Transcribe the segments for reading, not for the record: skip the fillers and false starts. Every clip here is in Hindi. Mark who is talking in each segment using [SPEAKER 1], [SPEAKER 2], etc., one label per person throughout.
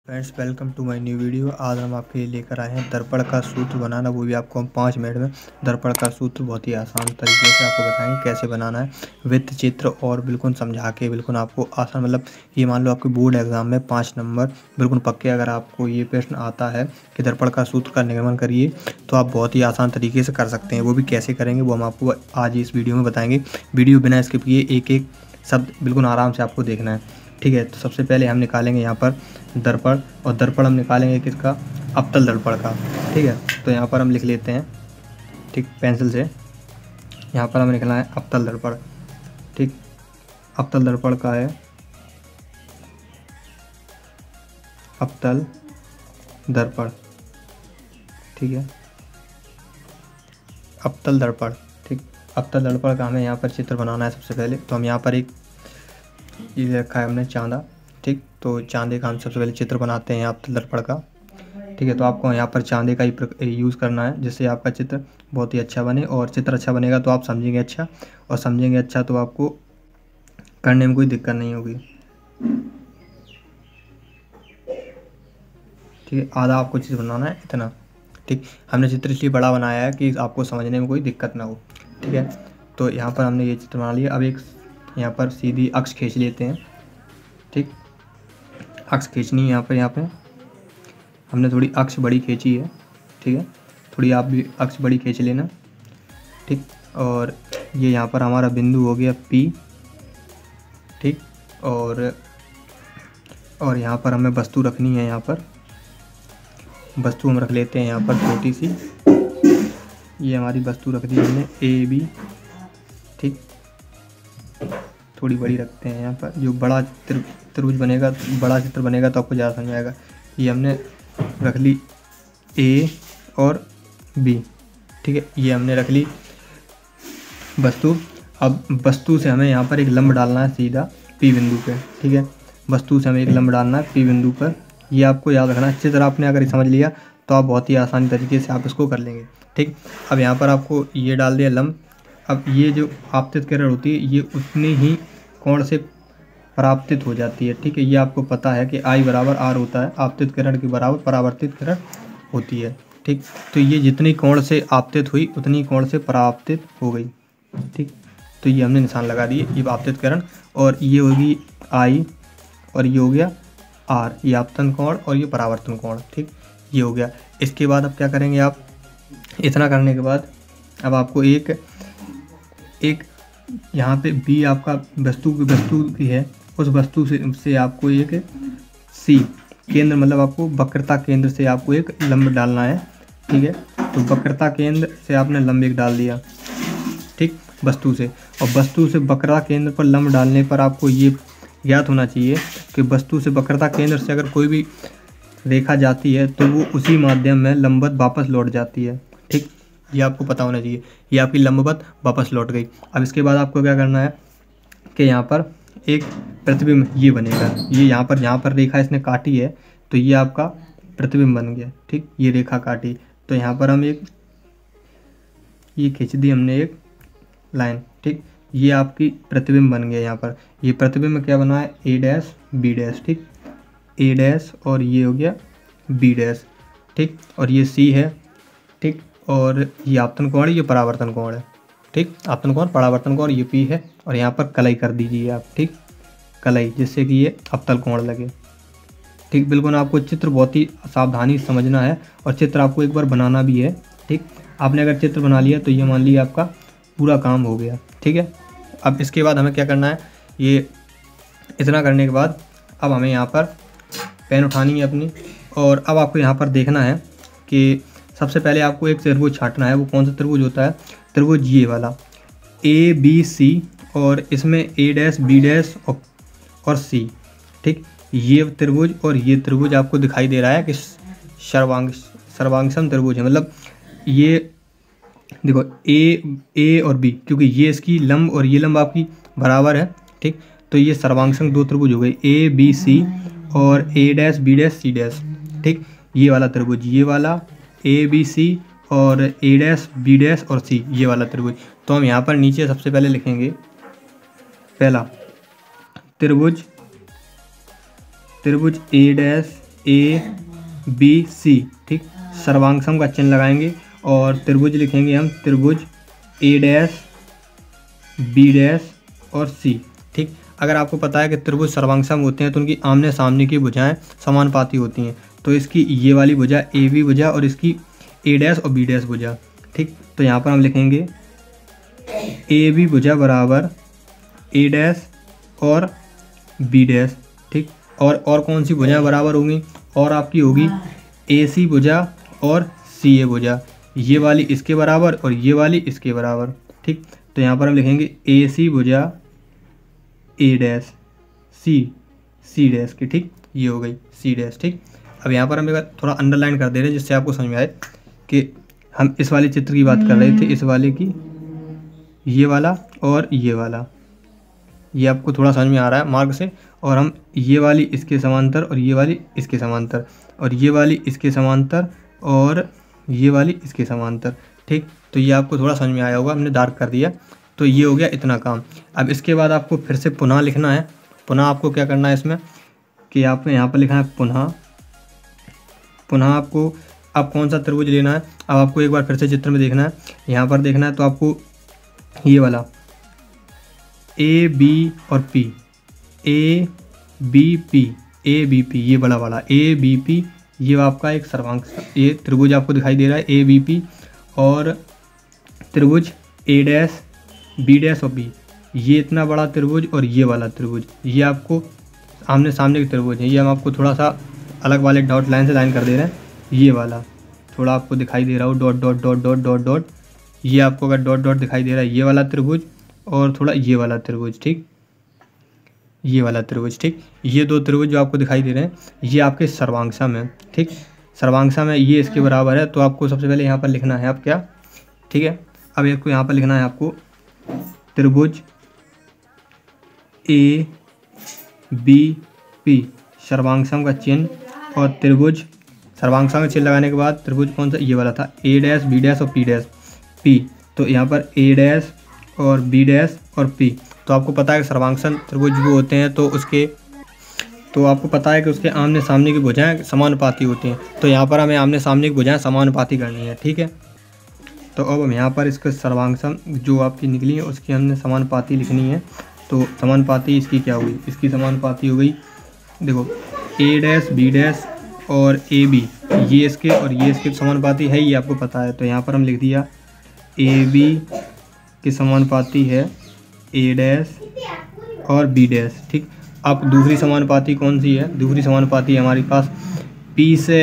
[SPEAKER 1] Friends, welcome to my new video. आज हम आपके लिए लेकर आए हैं दर्पण का सूत्र बनाना, वो भी आपको हम 5 मिनट में दर्पण का सूत्र बहुत ही आसान तरीके से आपको बताएंगे कैसे बनाना है, वित्त चित्र और बिल्कुल समझा के बिल्कुल आपको आसान। मतलब ये मान लो आपके बोर्ड एग्जाम में 5 नंबर बिल्कुल पक्के अगर आपको ये प्रश्न आता है कि दर्पण का सूत्र का निर्माण करिए, तो आप बहुत ही आसान तरीके से कर सकते हैं। वो भी कैसे करेंगे वो हम आपको आज इस वीडियो में बताएंगे। वीडियो बिना स्किप किए एक एक शब्द बिल्कुल आराम से आपको देखना है, ठीक है। तो सबसे पहले हम निकालेंगे यहाँ पर दर्पण, और दर्पण हम निकालेंगे किसका? अवतल दर्पण का, ठीक है। तो यहाँ पर हम लिख लेते हैं, ठीक, पेंसिल से। यहाँ पर हमें लिखना है अवतल दर्पण, ठीक। अवतल दर्पण का है अवतल दर्पण, ठीक है। अवतल दर्पण, ठीक। अवतल दर्पण का हमें यहाँ पर चित्र बनाना है सबसे पहले। तो हम यहाँ पर एक ये रखा है हमने चांदा, ठीक। तो चांदे का हम सबसे पहले चित्र बनाते हैं अवतल दर्पण का, ठीक है। तो आपको यहाँ पर चांदे का ही यूज़ करना है जिससे आपका चित्र बहुत ही अच्छा बने, और चित्र अच्छा बनेगा तो आप समझेंगे अच्छा, और समझेंगे अच्छा तो आपको करने में कोई दिक्कत नहीं होगी, ठीक है। आधा आपको चित्र बनाना है, इतना, ठीक। हमने चित्र इसलिए बड़ा बनाया है कि आपको समझने में कोई दिक्कत ना हो, ठीक है। तो यहाँ पर हमने ये चित्र बना लिया। अब एक यहाँ पर सीधी अक्ष खींच लेते हैं, ठीक। अक्ष खींचनी है यहाँ पे हमने थोड़ी अक्ष बड़ी खींची है, ठीक है। थोड़ी आप भी अक्ष बड़ी खींच लेना, ठीक। और ये यहाँ पर हमारा बिंदु हो गया P, ठीक। और यहाँ पर हमें वस्तु रखनी है। यहाँ पर वस्तु हम रख लेते हैं यहाँ पर छोटी सी, ये हमारी वस्तु रख दी हमने AB, ठीक। थोड़ी बड़ी रखते हैं यहाँ पर, जो बड़ा त्रिभुज बनेगा, बड़ा चित्र बनेगा तो आपको ज़्यादा समझ आएगा। ये हमने रख ली A और B, ठीक है। ये हमने रख ली वस्तु। अब वस्तु से हमें यहाँ पर एक लंब डालना है सीधा P बिंदु पे, ठीक है। वस्तु से हमें एक लंब डालना है P बिंदु पर। ये आपको याद रखना है। अच्छी तरह आपने अगर समझ लिया तो आप बहुत ही आसानी तरीके से आप इसको कर लेंगे, ठीक। अब यहाँ पर आपको ये डाल दिया लंब। अब ये जो आपतित किरण होती है ये उतनी ही कोण से परावर्तित हो जाती है, ठीक है। ये आपको पता है कि I बराबर R होता है, आपतित किरण के बराबर परावर्तित किरण होती है, ठीक। तो ये जितनी कोण से आपतित हुई उतनी कोण से परावर्तित हो गई, ठीक। तो ये हमने निशान लगा दिए, ये आपतित किरण, और ये होगी I और ये हो गया R, ये आपतन कोण और ये परावर्तन कोण, ठीक। ये हो गया। इसके बाद अब क्या करेंगे आप? इतना करने के बाद अब आपको एक यहाँ पे B आपका वस्तु की है, उस वस्तु से आपको एक C केंद्र, मतलब आपको वक्रता केंद्र से आपको एक लंब डालना है, ठीक है। तो वक्रता केंद्र से आपने लंब एक डाल दिया, ठीक, वस्तु से। और वस्तु से वक्रता केंद्र पर लंब डालने पर आपको ये ज्ञात होना चाहिए कि वस्तु से वक्रता केंद्र से अगर कोई भी रेखा जाती है तो वो उसी माध्यम में लंबवत वापस लौट जाती है, ठीक। ये आपको पता होना चाहिए। ये आपकी लंबवत वापस लौट गई। अब इसके बाद आपको क्या करना है कि यहाँ पर एक प्रतिबिंब ये बनेगा। ये यहाँ पर रेखा इसने काटी है तो ये आपका प्रतिबिंब बन गया, ठीक। ये रेखा काटी तो यहाँ पर हम एक ये खींच दी हमने एक लाइन, ठीक। ये आपकी प्रतिबिंब बन गया। यहाँ पर ये प्रतिबिंब क्या बना है? A' B', ठीक। A' और ये हो गया B', ठीक। और ये C है, ठीक। और ये आपतन कोण, ये परावर्तन कोण है, ठीक। आपतन कोण, परावर्तन कोण, ये P है। और यहाँ पर कलई कर दीजिए आप, ठीक, कलई, जिससे कि ये अवतल कोण लगे, ठीक। बिल्कुल आपको चित्र बहुत ही सावधानी से समझना है, और चित्र आपको एक बार बनाना भी है, ठीक। आपने अगर चित्र बना लिया तो ये मान लिया आपका पूरा काम हो गया, ठीक है। अब इसके बाद हमें क्या करना है? ये इतना करने के बाद अब हमें यहाँ पर पेन उठानी है अपनी, और अब आपको यहाँ पर देखना है कि सबसे पहले आपको एक त्रिभुज छांटना है। वो कौन सा त्रिभुज होता है? त्रिभुज ये वाला ABC, और इसमें A' B' और C, ठीक। ये त्रिभुज और ये त्रिभुज आपको दिखाई दे रहा है कि सर्वांगसम त्रिभुज है। मतलब ये देखो A और B, क्योंकि ये इसकी लंब और ये लंब आपकी बराबर है, ठीक। तो ये सर्वांगसम दो त्रिभुज हो गए, ABC और A' B' C', ठीक। ये वाला त्रिभुज, ये वाला ABC और A' B' और C, ये वाला त्रिभुज। तो हम यहाँ पर नीचे सबसे पहले लिखेंगे पहला त्रिभुज A' ए बी सी, ठीक। सर्वांग सम का चिन्ह लगाएंगे और त्रिभुज लिखेंगे हम, त्रिभुज ए डैश बी डैश और सी, ठीक। अगर आपको पता है कि त्रिभुज सर्वांग सम होते हैं तो उनकी आमने सामने की भुजाएं समानुपाती होती हैं, तो इसकी ये वाली भुजा ए बी भुजा और इसकी ए डैश और बी डैश भुजा, ठीक। तो यहाँ पर हम लिखेंगे ए बी भुजा बराबर ए डैश और बी डैश, ठीक। और कौन सी भुजाएं बराबर होंगी, और आपकी होगी ए सी भुजा और सी ए भुजा, ये वाली इसके बराबर और ये वाली इसके बराबर, ठीक। तो यहाँ पर हम लिखेंगे ए सी भुजा ए डैश सी डैश की, ठीक। ये हो गई सी डैश, ठीक। अब यहाँ पर हम एक थोड़ा अंडरलाइन कर दे रहे हैं जिससे आपको समझ में आए कि हम इस वाले चित्र की बात कर रहे थे, इस वाले की, ये वाला और ये वाला, ये आपको थोड़ा समझ में आ रहा है मार्ग से। और हम ये वाली इसके समांतर और ये वाली इसके समांतर और ये वाली इसके समांतर और ये वाली इसके समांतर, ठीक। तो ये आपको थोड़ा समझ में आया होगा, हमने डार्क कर दिया। तो ये हो गया इतना काम। अब इसके बाद आपको फिर से पुनः लिखना है। पुनः आपको क्या करना है इसमें कि आपको यहाँ पर लिखना है पुनः आपको अब कौन सा त्रिभुज लेना है। अब आपको एक बार फिर से चित्र में देखना है, यहाँ पर देखना है। तो आपको ये वाला ए बी और पी, ए बी पी, ये बड़ा वाला ए बी पी, ये आपका एक सर्वांग ये त्रिभुज आपको दिखाई दे रहा है ए बी पी, और त्रिभुज ए डैश बी डैश और बी, ये इतना बड़ा त्रिभुज और ये वाला त्रिभुज, ये आपको आमने सामने के त्रिभुज है। ये हम आपको थोड़ा सा अलग वाले डॉट लाइन से लाइन कर दे रहे हैं। ये वाला थोड़ा आपको दिखाई दे रहा हो dot dot dot dot dot dot, ये आपको अगर डॉट डॉट दिखाई दे रहा है, ये वाला त्रिभुज और थोड़ा ये वाला त्रिभुज, ठीक। ये वाला त्रिभुज, ठीक। ये दो त्रिभुज जो आपको दिखाई दे रहे हैं ये आपके सर्वांग सम है, ठीक। सर्वांग सम है, ये इसके बराबर है। तो आपको सबसे पहले यहाँ पर लिखना है आप क्या, ठीक है। अब आपको यहाँ पर लिखना है आपको त्रिभुज ए बी पी, सर्वांग सम का चिन्ह, और त्रिभुज सर्वांग सम का चिन्ह लगाने के बाद त्रिभुज कौन सा, ये वाला था, ए डैश बी डैश और पी डैश पी। तो यहाँ पर ए डैश और बी डैश और पी। तो आपको पता है कि सर्वांग सम त्रिभुज जो होते हैं तो आपको पता है कि उसके आमने सामने की भुजाएं समानुपाती होती हैं। तो यहाँ पर हमें आमने सामने की भुजाएं समानुपाती करनी है, ठीक है। तो अब हम यहाँ पर इसका सर्वांग सम जो आपकी निकली है उसकी हमने समानुपाती लिखनी है। तो समानुपाती इसकी क्या हुई, इसकी समानुपाती हो गई, देखो ए डैश बी डैश और ए बी, ये इसके और ये इसके समानुपाती है, ये आपको पता है। तो यहाँ पर हम लिख दिया ए बी की समानुपाती है ए डैश और बी डैश, ठीक। अब दूसरी समानुपाती कौन सी है, दूसरी समानुपाती है हमारे पास पी से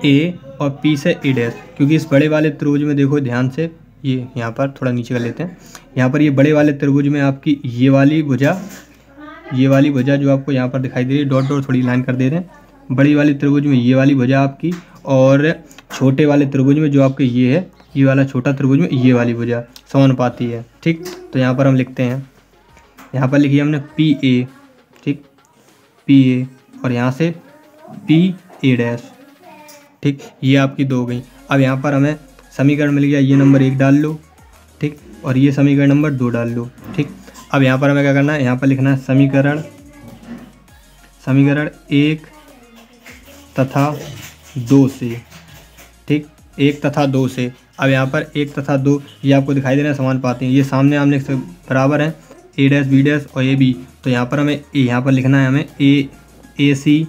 [SPEAKER 1] ए और पी से ए डैश, क्योंकि इस बड़े वाले त्रिभुज में देखो ध्यान से, ये यहाँ पर थोड़ा नीचे कर लेते हैं। यहाँ पर ये बड़े वाले त्रिभुज में आपकी ये वाली भुजा जो आपको यहाँ पर दिखाई दे रही है, डॉट डॉट थोड़ी लाइन कर दे रहे हैं। बड़ी वाली त्रिभुज में ये वाली भुजा आपकी, और छोटे वाले त्रिभुज में जो आपके ये है, ये वाला छोटा त्रिभुज में ये वाली भुजा समानुपाती है, ठीक। तो यहाँ पर हम लिखते हैं, यहाँ पर लिखिए हमने पी ए, ठीक, पी ए, और यहाँ से पी ए डैश, ठीक। ये आपकी दो गई। अब यहाँ पर हमें समीकरण मिल गया, ये नंबर 1 डाल लो, ठीक, और ये समीकरण नंबर 2 डाल लो, ठीक। अब यहाँ पर हमें क्या करना है, यहाँ पर लिखना है समीकरण 1 तथा 2 से, ठीक, 1 तथा 2 से। अब यहाँ पर 1 तथा 2 ये आपको दिखाई दे रहे हैं समानुपाती हैं, ये सामने आमने से बराबर हैं, ए डैश बी डैश और ए बी। तो यहाँ पर हमें यहाँ पर लिखना है हमें ए सी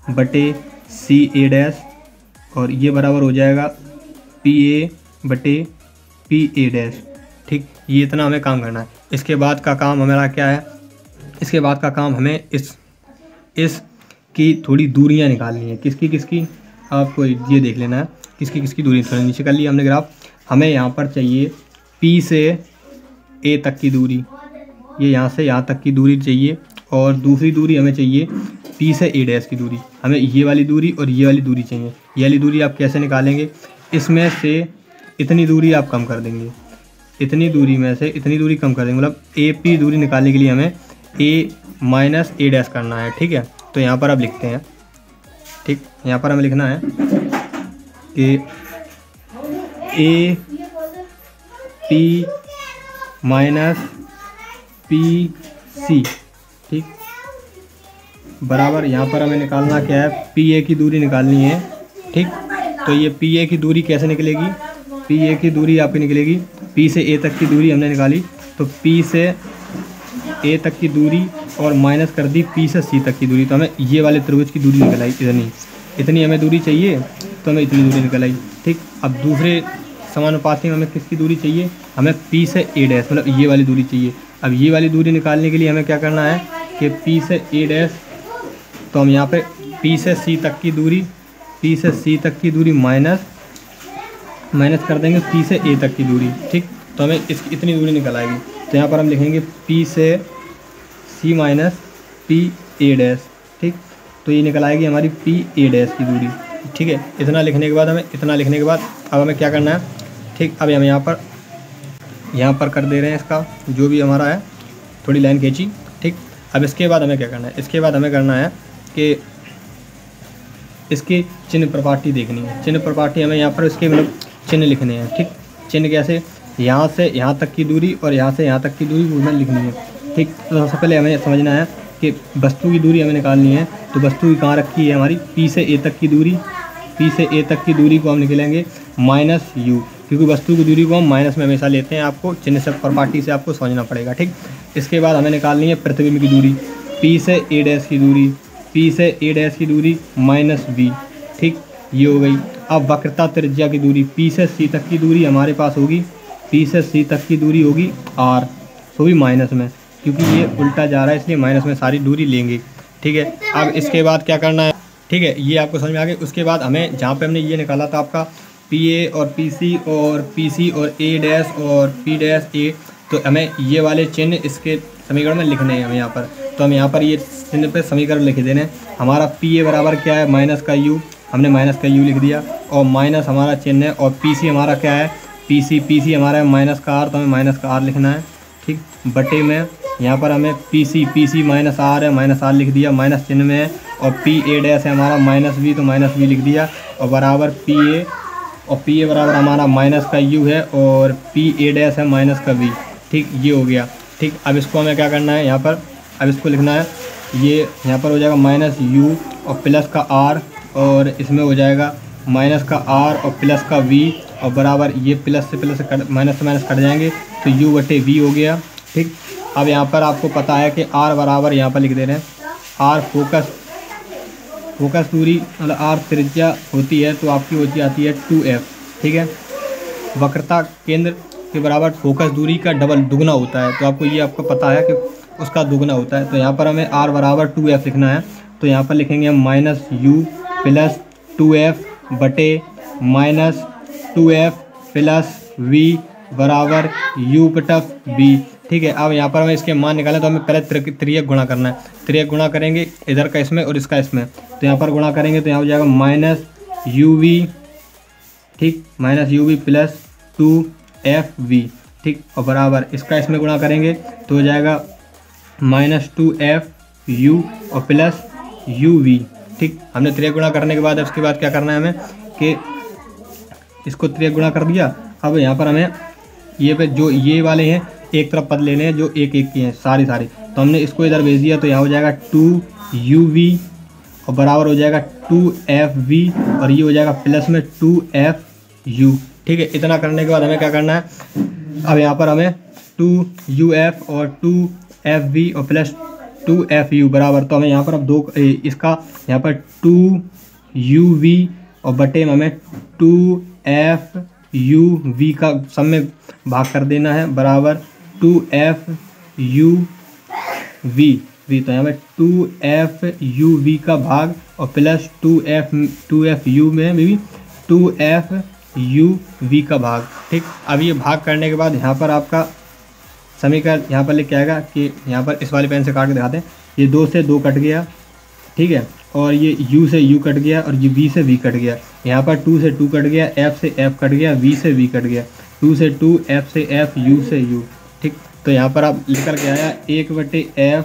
[SPEAKER 1] बटे सी ए डैश, और ये बराबर हो जाएगा पी ए बटे पी ए डैश, ठीक। ये इतना हमें काम करना है। इसके बाद का काम हमारा क्या है, इसके बाद का काम हमें इस की थोड़ी दूरियां निकालनी है। किसकी आपको ये देख लेना है, किसकी दूरी। थोड़ा नीचे कर लिया हमने ग्राफ। हमें यहाँ पर चाहिए P से A तक की दूरी, ये यहाँ से यहाँ तक की दूरी चाहिए, और दूसरी दूरी हमें चाहिए P से A डैश की दूरी। हमें ये वाली दूरी और ये वाली दूरी चाहिए। ये वाली दूरी आप कैसे निकालेंगे, इसमें से इतनी दूरी आप कम कर देंगे, इतनी दूरी में से इतनी दूरी कम कर देंगे, मतलब AP दूरी निकालने के लिए हमें A माइनस A डैश करना है, ठीक है। तो यहाँ पर आप लिखते हैं, ठीक, यहाँ पर हमें लिखना है कि A P minus P C, ठीक, बराबर यहाँ पर हमें निकालना क्या है, पी ए की दूरी निकालनी है। ठीक, तो ये पी ए की दूरी कैसे निकलेगी, पी ए की दूरी आपकी निकलेगी, पी से ए तक की दूरी हमने निकाली, तो पी से ए तक की दूरी और माइनस कर दी पी से सी तक की दूरी, तो हमें ये वाले त्रिभुज की दूरी निकल आई, इतनी हमें दूरी चाहिए, तो हमें इतनी दूरी निकल आई। ठीक, अब दूसरे समानुपाती में हमें किसकी दूरी चाहिए, हमें पी से ए डैश मतलब ये वाली दूरी चाहिए। अब ये वाली दूरी निकालने के लिए हमें क्या करना है कि पी से ए डैश, तो हम यहाँ पे पी से सी तक की दूरी, पी से सी तक की दूरी माइनस कर देंगे पी से ए तक की दूरी। ठीक, तो हमें इतनी दूरी निकल आएगी। तो यहाँ पर हम लिखेंगे पी से सी माइनस पी ए डैश। ठीक, तो ये निकल आएगी हमारी पी ए डैश की दूरी। ठीक है, इतना लिखने के बाद अब हमें क्या करना है। ठीक, अब हम यहाँ पर कर दे रहे हैं इसका जो भी हमारा है, थोड़ी लाइन खींची। ठीक, अब इसके बाद हमें क्या करना है, इसके बाद हमें करना है कि इसके चिन्ह प्रॉपर्टी देखनी है। चिन्ह प्रॉपर्टी हमें यहाँ पर इसके मतलब चिन्ह लिखने हैं। ठीक, चिन्ह कैसे, यहाँ से यहाँ तक की दूरी और यहाँ से यहाँ तक की दूरी वो हमें लिखनी है। ठीक, तो सबसे पहले हमें समझना है कि वस्तु की दूरी हमें निकालनी है, तो वस्तु की कहाँ रखी है हमारी, पी से ए तक की दूरी, पी से ए तक की दूरी को हम निकलेंगे माइनस यू, क्योंकि वस्तु की दूरी को हम माइनस में हमेशा लेते हैं। आपको चिन्ह से प्रॉपर्टी से आपको समझना पड़ेगा। ठीक, इसके बाद हमें निकालनी है प्रतिबिंब की दूरी, पी से ए डैश की दूरी, पी से ए डैश की दूरी माइनस बी। ठीक, ये हो गई। अब वक्रता त्रिज्या की दूरी, पी से सी तक की दूरी हमारे पास होगी, पी से सी तक की दूरी होगी आर, तो भी माइनस में, क्योंकि ये उल्टा जा रहा है इसलिए माइनस में सारी दूरी लेंगे। ठीक है, अब इसके बाद क्या करना है, ठीक है, ये आपको समझ में आ गया। उसके बाद हमें जहाँ पे हमने ये निकाला था आपका पी ए और पी सी और ए डैश और पी डैश ए, तो हमें ये वाले चिन्ह इसके समीकरण में लिखने हैं हमें यहाँ पर। तो हम यहाँ पर ये चिन्ह पे समीकरण लिख देने हैं। हमारा पी ए बराबर क्या है, माइनस का यू, हमने माइनस का यू लिख दिया, और माइनस हमारा चिन्ह है, और पी सी हमारा क्या है, पी सी हमारा है माइनस का आर, तो हमें माइनस का आर लिखना है। ठीक, बटे में यहाँ पर हमें पी सी माइनस आर है, माइनस आर लिख दिया, माइनस चिन्ह में है, और पी ए डैश है हमारा माइनस वी, तो माइनस वी लिख दिया, और बराबर पी ए बराबर हमारा माइनस का यू है, और पी ए डैश है माइनस का वी। ठीक, ये हो गया। ठीक, अब इसको हमें क्या करना है, यहाँ पर अब इसको लिखना है, ये यहाँ पर हो जाएगा माइनस यू और प्लस का आर, और इसमें हो जाएगा माइनस का आर और प्लस का वी, और बराबर ये प्लस से माइनस से माइनस कट जाएंगे, तो यू बटे वी हो गया। ठीक, अब यहाँ पर आपको पता है कि आर बराबर यहाँ पर लिख दे रहे हैं, आर फोकस दूरी मतलब आर त्रिज्या होती है, तो आपकी होती आती है 2f। ठीक है, वक्रता केंद्र के बराबर फोकस दूरी का दुगना होता है, तो आपको पता है कि उसका दुगना होता है। तो यहाँ पर हमें r बराबर 2f लिखना है, तो यहाँ पर लिखेंगे हम माइनस यू प्लस 2f बटे माइनस 2f प्लस v बराबर u बटफ v। ठीक है, अब यहाँ पर हमें इसके मान निकालें, तो हमें पहले त्रियक गुणा करना है। त्रियक गुणा करेंगे इधर का इसमें और इसका इसमें, तो यहाँ पर गुणा करेंगे तो यहाँ हो जाएगा माइनस यू वी। ठीक, minus U V plus 2f v। ठीक, और बराबर इसका इसमें गुणा करेंगे तो हो जाएगा माइनस 2f u और प्लस uv। ठीक, हमने त्रियक गुणा करने के बाद उसके बाद क्या करना है हमें कि इसको त्रियक गुणा कर दिया। अब यहाँ पर हमें ये पे जो ये वाले हैं एक तरफ पद लेने हैं जो एक एक के हैं सारे, तो हमने इसको इधर भेज दिया, तो यहाँ हो जाएगा 2uv और बराबर हो जाएगा 2fv, और ये हो जाएगा प्लस में 2fu। ठीक है, इतना करने के बाद हमें क्या करना है, अब यहाँ पर हमें 2uf और 2fv और प्लस 2fu बराबर, तो हमें यहाँ पर अब इसका यहाँ पर 2uv और बटे में हमें 2fuv का सब में भाग कर देना है, बराबर 2fuv। तो यहाँ पर 2fuv का भाग और प्लस 2fu में भी 2fuv का भाग। ठीक, अब ये भाग करने के बाद यहाँ पर आपका समीकरण यहाँ पर लिख के आएगा कि यहाँ पर इस वाले पेन से काट के दिखाते हैं, ये 2 से 2 कट गया। ठीक है, और ये u से u कट गया, और ये v से v कट गया। यहाँ पर 2 से 2 कट गया, f से f कट गया, v से v कट गया, 2 से 2, f से f, u से u। ठीक, तो यहाँ पर आप लिख कर के आया 1/f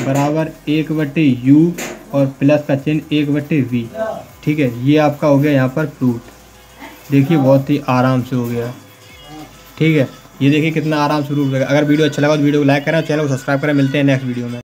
[SPEAKER 1] बराबर 1/u और प्लस का चिन्ह 1/v। ठीक है, ये आपका हो गया यहाँ पर प्रूफ। देखिए बहुत ही आराम से हो गया। ठीक है, ये देखिए कितना आराम से प्रूफ हो गया। अगर वीडियो अच्छा लगा तो वीडियो को लाइक करें, चैनल को सब्सक्राइब करें। मिलते हैं नेक्स्ट वीडियो में।